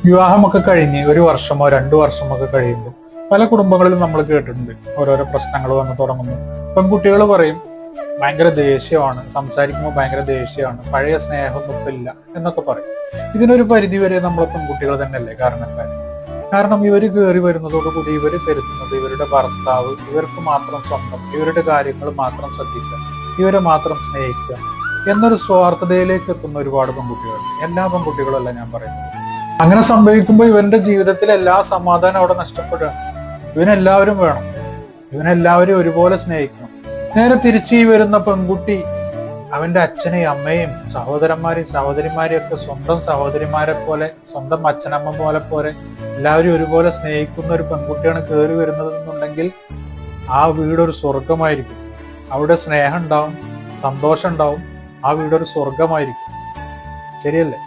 വിവാഹമൊക്കെ കഴിഞ്ഞ് 1 വർഷമോ 2 വർഷമോ ഒക്കെ കഴിയുമ്പോൾ പല കുടുംബങ്ങളിലും നമ്മൾ കേട്ടിട്ടുണ്ട് ഓരോരോ പ്രശ്നങ്ങൾ വന്ന് തുടങ്ങുന്നു. പെൺകുട്ടികൾ പറയും ഭയങ്കര ദേഷ്യമാണ്, സംസാരിക്കുമ്പോൾ ഭയങ്കര ദേഷ്യമാണ്, പഴയ സ്നേഹമൊന്നും ഇപ്പൊ ഇല്ല എന്നൊക്കെ പറയും. ഇതിനൊരു പരിധി വരെ നമ്മൾ പെൺകുട്ടികൾ തന്നെയല്ലേ കാരണക്കാർ. കാരണം ഇവര് കയറി വരുന്നതോടുകൂടി ഇവര് കരുതുന്നത് ഇവരുടെ ഭർത്താവ് ഇവർക്ക് മാത്രം സ്വന്തം, ഇവരുടെ കാര്യങ്ങൾ മാത്രം ശ്രദ്ധിക്കുക, ഇവരെ മാത്രം സ്നേഹിക്കുക എന്നൊരു സ്വാർത്ഥതയിലേക്ക് എത്തുന്ന ഒരുപാട് പെൺകുട്ടികളുണ്ട്. എല്ലാ പെൺകുട്ടികളല്ല ഞാൻ പറയുന്നത്. അങ്ങനെ സംഭവിക്കുമ്പോൾ ഇവന്റെ ജീവിതത്തിൽ എല്ലാ സമാധാനം അവിടെ നഷ്ടപ്പെടുകയാണ്. ഇവനെല്ലാവരും വേണം, ഇവനെല്ലാവരും ഒരുപോലെ സ്നേഹിക്കണം. നേരെ തിരിച്ച് ഈ വരുന്ന പെൺകുട്ടി അവന്റെ അച്ഛനെയും അമ്മയും സഹോദരന്മാരെയും സഹോദരിമാരെയും ഒക്കെ സ്വന്തം സഹോദരിമാരെ പോലെ, സ്വന്തം അച്ഛനമ്മ പോലെ എല്ലാവരും ഒരുപോലെ സ്നേഹിക്കുന്ന ഒരു പെൺകുട്ടിയാണ് കയറി വരുന്നത് എന്നുണ്ടെങ്കിൽ ആ വീടൊരു സ്വർഗമായിരിക്കും. അവിടെ സ്നേഹം ഉണ്ടാവും, സന്തോഷം ഉണ്ടാവും. ആ വീടൊരു സ്വർഗമായിരിക്കും. ശരിയല്ലേ?